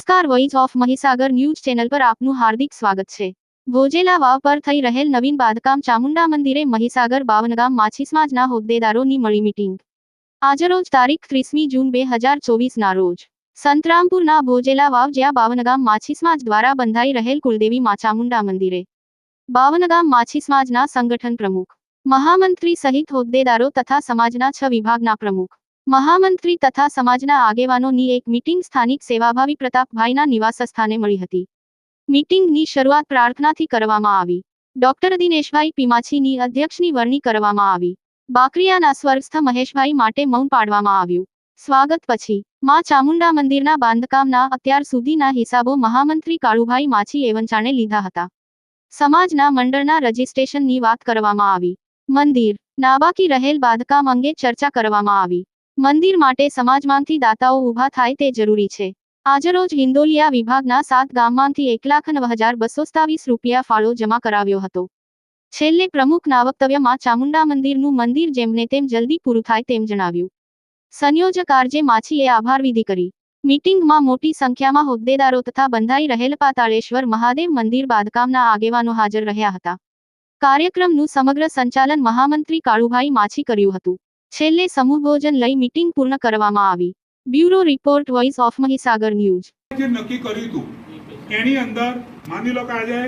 નમસ્કાર, voice of Mahisagar news channel પર આપનું હાર્દિક સ્વાગત છે। ભોજેલા વાવ પર થઈ રહેલ નવીન બાંધકામ ચામુંડા મંદિરે મહીસાગર બાવનગામ માછી સમાજના હોદ્દેદારોની મળી મીટિંગ। આજરોજ તારીખ 30મી જૂન 2024ના રોજ સંતરામપુરના ભોજેલા વાવ જ્યાં બાવનગામ માછી સમાજ દ્વારા બંધાઈ રહેલ કુલદેવી મા ચામુંડા મંદિરે બાવનગામ માછી સમાજના સંગઠન પ્રમુખ, મહામંત્રી સહિત હોદ્દેદારો તથા સમાજના 6 વિભાગના પ્રમુખ, મહામંત્રી તથા સમાજના આગેવાનોની એક મીટિંગ સ્થાનિક સેવાભાવી પ્રતાપભાઈના નિવાસસ્થાને મળી હતી। મીટિંગની શરૂઆત પ્રાર્થનાથી કરવામાં આવી। ડોક્ટર દિનેશભાઈ પીમાછીની અધ્યક્ષની વરણી કરવામાં આવી। બાકરિયાના સ્વર્ગસ્થ મહેશભાઈ માટે મૌન પાડવામાં આવ્યું। સ્વાગત પછી મા ચામુંડા મંદિરના બાંધકામના અત્યાર સુધીના હિસાબો મહામંત્રી કાળુભાઈ માછી એવંચાણે લીધા હતા। સમાજના મંડળના રજિસ્ટ્રેશનની વાત કરવામાં આવી। મંદિર નાબાકી રહેલ બાંધકામ અંગે ચર્ચા કરવામાં આવી। મંદિર માટે સમાજમાંથી દાતાઓ ઊભા થાય તે જરૂરી છે। આજરોજ હિંદોલિયા વિભાગના 7 ગામમાંથી 1,09,227 રૂપિયા ફાળો જમા કરાવ્યો હતો। છેલ્લે પ્રમુખના વક્તવ્યમાં ચામુંડા મંદિરનું મંદિર જેમને તેમ જલ્દી પૂરું થાય તેમ જણાવ્યું। સંયોજક આરજે માછીએ આભાર વિધિ કરી। મીટિંગમાં મોટી સંખ્યામાં હોદ્દેદારો તથા બંધાઈ રહેલ પાતાળેશ્વર મહાદેવ મંદિર બાંધકામના આગેવાનો હાજર રહ્યા હતા। કાર્યક્રમનું સમગ્ર સંચાલન મહામંત્રી કાળુભાઈ માછી કર્યું હતું। છેલ્લે સમૂહ ભોજન લઈ મીટિંગ પૂર્ણ કરવામાં આવી। Bureau report, voice of Mahisagar news. જે નક્કી કર્યું હતું એની અંદર માની લો કે આજે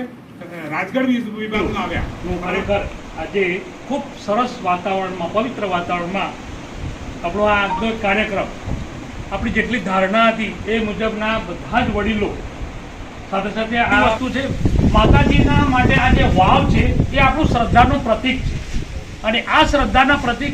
રાજગઢ વિભાગમાં આવ્યા। ખરેખર આજે ખૂબ સરસ વાતાવરણમાં, પવિત્ર વાતાવરણમાં આપણો આ આજનો કાર્યક્રમ, આપણી જેટલી ધારણા હતી એ મુજબના બધા જ વડીલો સાથે સાથે આ વસ્તુ છે માતાજીના માટે આ જે વાવ છે એ આપણું શ્રદ્ધાનું પ્રતીક છે અને આ શ્રદ્ધાના પ્રતીક